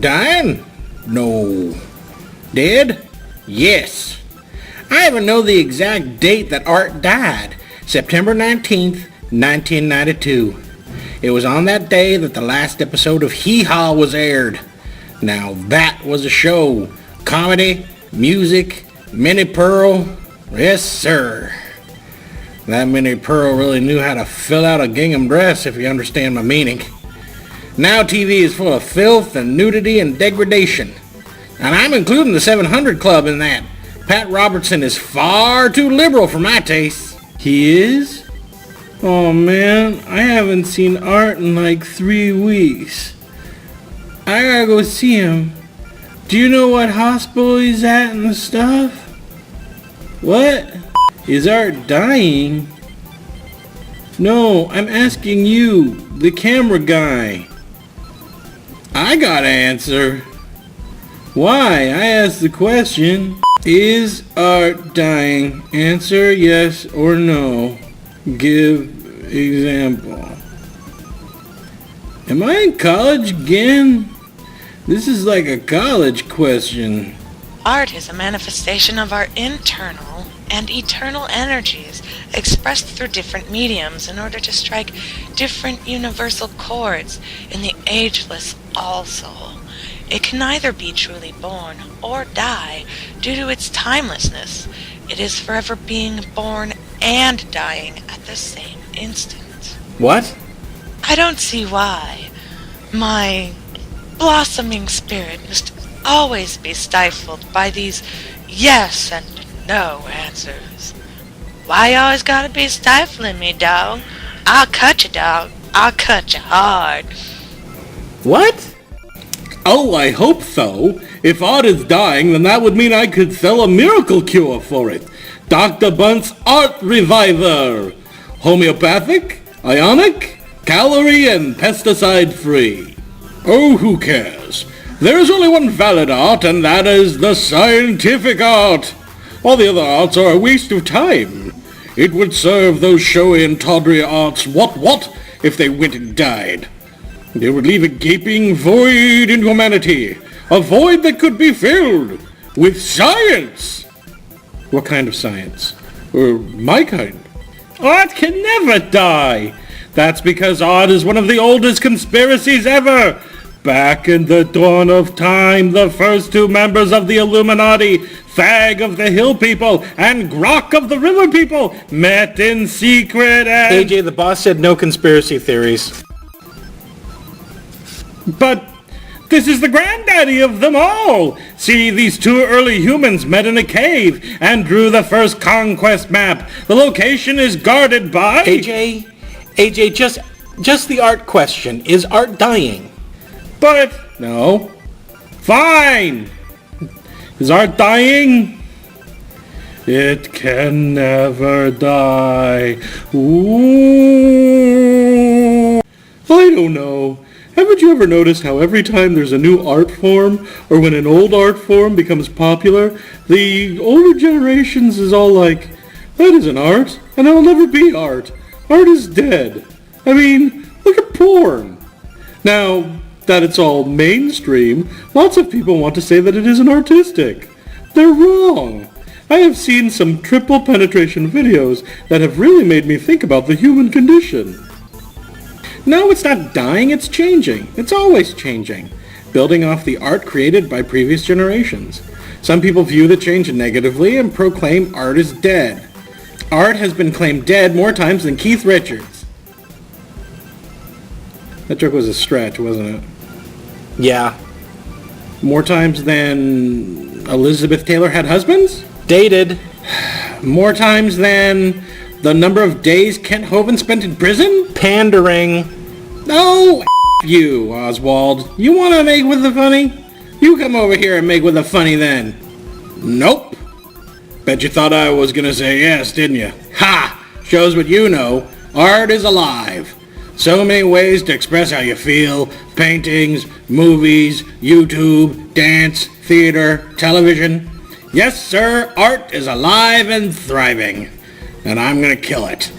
Dying? No. Dead? Yes. I even know the exact date that Art died. September 19th, 1992. It was on that day that the last episode of Hee Haw was aired. Now that was a show. Comedy, music, Minnie Pearl. Yes, sir. That Minnie Pearl really knew how to fill out a gingham dress, if you understand my meaning. Now TV is full of filth and nudity and degradation. And I'm including the 700 Club in that. Pat Robertson is far too liberal for my taste. He is? Oh man, I haven't seen Art in like 3 weeks. I gotta go see him. Do you know what hospital he's at and stuff? What? Is Art dying? No, I'm asking you, the camera guy. I gotta answer. Why? I asked the question. Is Art dying? Answer yes or no. Give example. Am I in college again? This is like a college question. Art is a manifestation of our internal and eternal energies expressed through different mediums in order to strike different universal chords in the ageless all-soul. It can neither be truly born or die due to its timelessness. It is forever being born and dying at the same instant. What? I don't see why. My blossoming spirit must always be stifled by these yes and no answers. Why you always gotta be stifling me, dog? I'll cut you, dog. I'll cut you hard. What? Oh, I hope so. If Art is dying, then that would mean I could sell a miracle cure for it. Dr. Bunt's Art Reviver. Homeopathic, ionic, calorie and pesticide free. Oh, who cares? There is only one valid art, and that is the scientific art. All the other arts are a waste of time. It would serve those showy and tawdry arts what if they went and died. They would leave a gaping void in humanity, a void that could be filled with science. What kind of science? My kind. Art can never die. That's because art is one of the oldest conspiracies ever. Back in the dawn of time, the first two members of the Illuminati, Fag of the Hill People and Grok of the River People, met in secret and... AJ, the boss said no conspiracy theories. But this is the granddaddy of them all. See, these two early humans met in a cave and drew the first conquest map. The location is guarded by... AJ, just the Art question. Is Art dying? But... No. Fine. Is Art dying? It can never die. Ooh. I don't know. Haven't you ever noticed how every time there's a new art form, or when an old art form becomes popular, the older generations is all like, that isn't art, and it'll never be art. Art is dead. I mean, look at porn. Now that it's all mainstream, lots of people want to say that it isn't artistic. They're wrong. I have seen some triple penetration videos that have really made me think about the human condition. No, it's not dying, it's changing. It's always changing, building off the art created by previous generations. Some people view the change negatively and proclaim art is dead. Art has been claimed dead more times than Keith Richards. That joke was a stretch, wasn't it? Yeah. More times than Elizabeth Taylor had husbands? Dated. More times than the number of days Kent Hovind spent in prison? Pandering. No, you, Oswald. You want to make with the funny? You come over here and make with the funny then. Nope. Bet you thought I was going to say yes, didn't you? Ha! Shows what you know. Art is alive. So many ways to express how you feel. Paintings, movies, YouTube, dance, theater, television. Yes, sir, art is alive and thriving. And I'm going to kill it.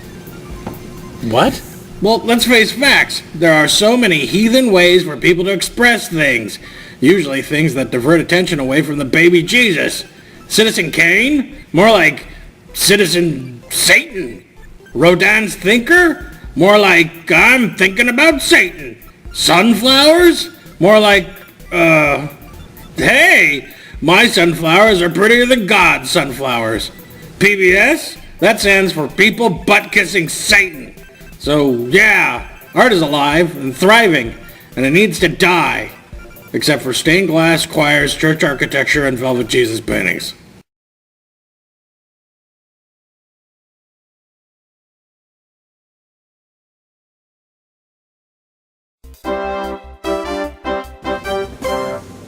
What? Well, let's face facts. There are so many heathen ways for people to express things. Usually things that divert attention away from the baby Jesus. Citizen Kane? More like Citizen Satan. Rodin's Thinker? More like I'm thinking about Satan. Sunflowers? More like, hey, my sunflowers are prettier than God's sunflowers. PBS? That stands for People Butt-Kissing Satan. So, yeah, art is alive and thriving, and it needs to die. Except for stained glass, choirs, church architecture, and velvet Jesus paintings.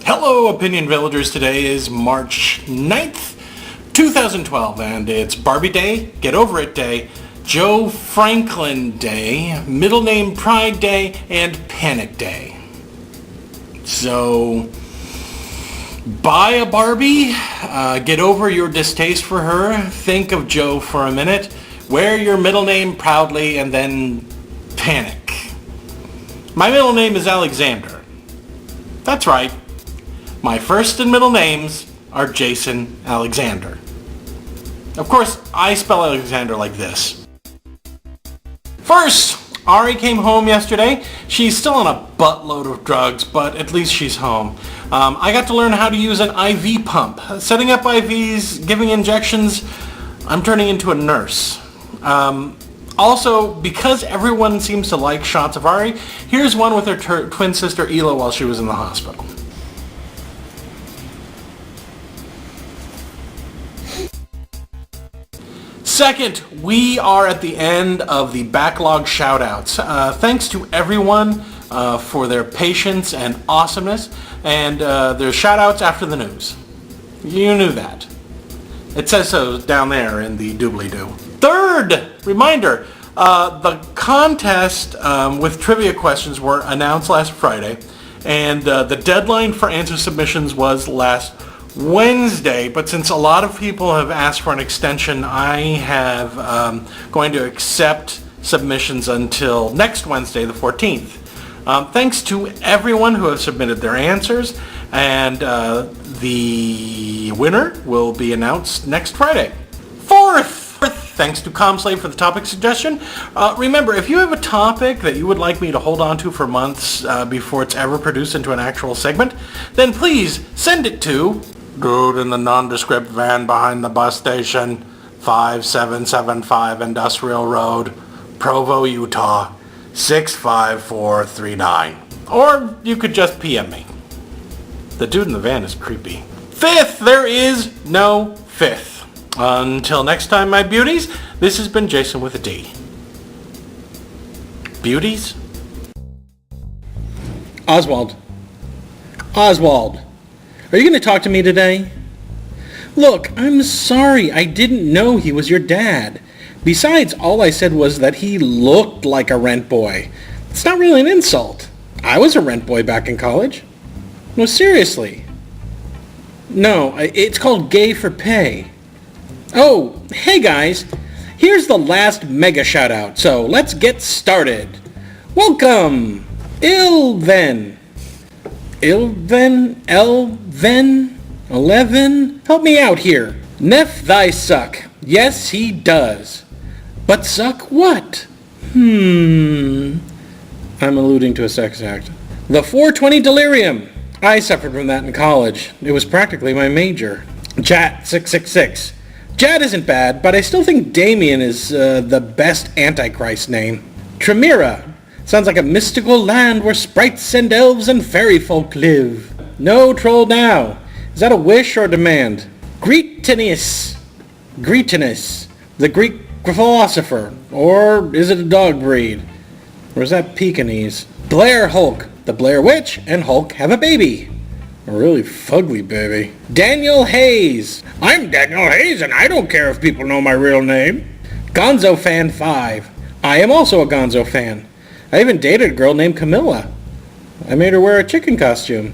Hello, Opinion Villagers. Today is March 9th, 2012, and it's Barbie Day, Get Over It Day, Joe Franklin Day, Middle Name Pride Day, and Panic Day. So, buy a Barbie, get over your distaste for her, think of Joe for a minute, wear your middle name proudly, and then panic. My middle name is Alexander. That's right. My first and middle names are Jason Alexander. Of course, I spell Alexander like this. First, Ari came home yesterday. She's still on a buttload of drugs, but at least she's home. I got to learn how to use an IV pump. Setting up IVs, giving injections, I'm turning into a nurse. Also, because everyone seems to like shots of Ari, here's one with her twin sister Ela while she was in the hospital. Second, we are at the end of the backlog shoutouts. Thanks to everyone for their patience and awesomeness, and there's shoutouts after the news. You knew that. It says so down there in the doobly-doo. Third, reminder, the contest with trivia questions were announced last Friday, and the deadline for answer submissions was last Wednesday, but since a lot of people have asked for an extension, I have going to accept submissions until next Wednesday, the 14th. Thanks to everyone who has submitted their answers, and the winner will be announced next Friday. Fourth, thanks to ComSlave for the topic suggestion. Remember, if you have a topic that you would like me to hold on to for months before it's ever produced into an actual segment, then please send it to Dude in the nondescript van behind the bus station, 5775 Industrial Road, Provo, Utah, 65439. Or you could just PM me. The dude in the van is creepy. Fifth, there is no fifth. Until next time, my beauties, this has been Jason with a D. Beauties? Oswald. Are you going to talk to me today? Look, I'm sorry. I didn't know he was your dad. Besides, all I said was that he looked like a rent boy. It's not really an insult. I was a rent boy back in college. No, seriously. No, it's called gay for pay. Oh, hey guys. Here's the last mega shout out. So let's get started. Welcome. Elven. 11? Help me out here. Neff thy suck. Yes, he does. But suck what? I'm alluding to a sex act. The 420 delirium. I suffered from that in college. It was practically my major. Jat 666. Jad isn't bad, but I still think Damien is the best Antichrist name. Tremira. Sounds like a mystical land where sprites and elves and fairy folk live. No troll now. Is that a wish or a demand? Greetinus, the Greek philosopher. Or is it a dog breed? Or is that Pekingese? Blair Hulk. The Blair Witch and Hulk have a baby. A really fugly baby. Daniel Hayes. I'm Daniel Hayes and I don't care if people know my real name. Gonzo Fan 5. I am also a Gonzo fan. I even dated a girl named Camilla. I made her wear a chicken costume.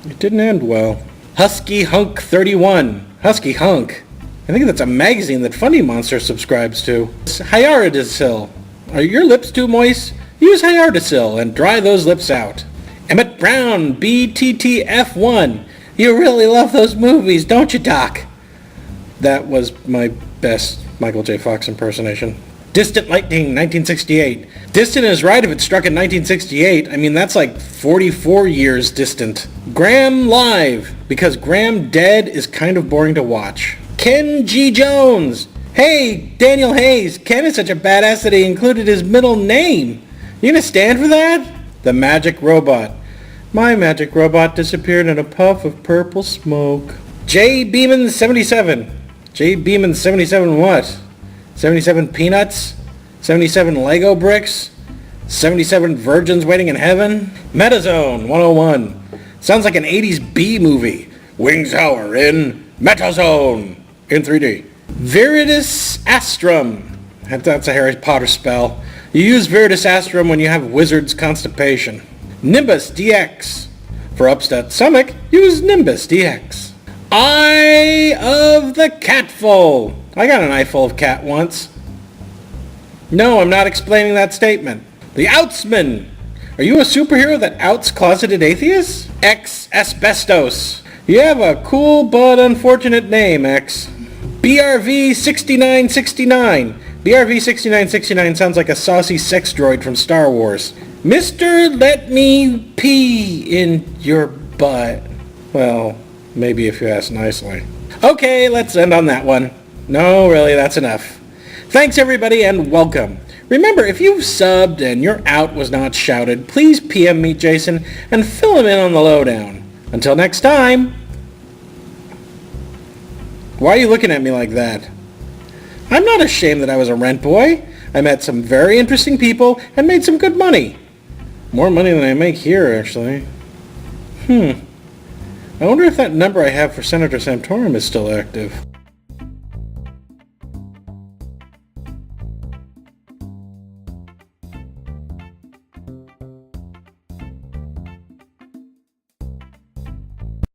It didn't end well. Husky Hunk 31. Husky Hunk. I think that's a magazine that Funny Monster subscribes to. Hyardicil. Are your lips too moist? Use Hyardicil and dry those lips out. Emmett Brown, BTTF1. You really love those movies, don't you, Doc? That was my best Michael J. Fox impersonation. Distant Lightning, 1968. Distant is right if it struck in 1968. I mean, that's like 44 years distant. Graham Live, because Graham dead is kind of boring to watch. Ken G. Jones. Hey, Daniel Hayes. Ken is such a badass that he included his middle name. You gonna stand for that? The Magic Robot. My magic robot disappeared in a puff of purple smoke. J. Beeman 77. J. Beeman 77 what? 77 peanuts? 77 Lego bricks? 77 virgins waiting in heaven? Metazone 101. Sounds like an 80s B movie. Wings Hour in Metazone in 3D. Viridis Astrum. That's a Harry Potter spell. You use Viridis Astrum when you have wizard's constipation. Nimbus DX. For upset stomach, use Nimbus DX. Eye of the Catful. I got an eyeful of cat once. No, I'm not explaining that statement. The Outsman. Are you a superhero that outs closeted atheists? X Asbestos. You have a cool but unfortunate name, X. BRV 6969. BRV 6969 sounds like a saucy sex droid from Star Wars. Mr. Let Me Pee in Your Butt. Well, maybe if you ask nicely. Okay, let's end on that one. No, really, that's enough. Thanks everybody and welcome. Remember, if you've subbed and your out was not shouted, please PM me Jason and fill him in on the lowdown. Until next time. Why are you looking at me like that? I'm not ashamed that I was a rent boy. I met some very interesting people and made some good money. More money than I make here, actually. I wonder if that number I have for Senator Santorum is still active.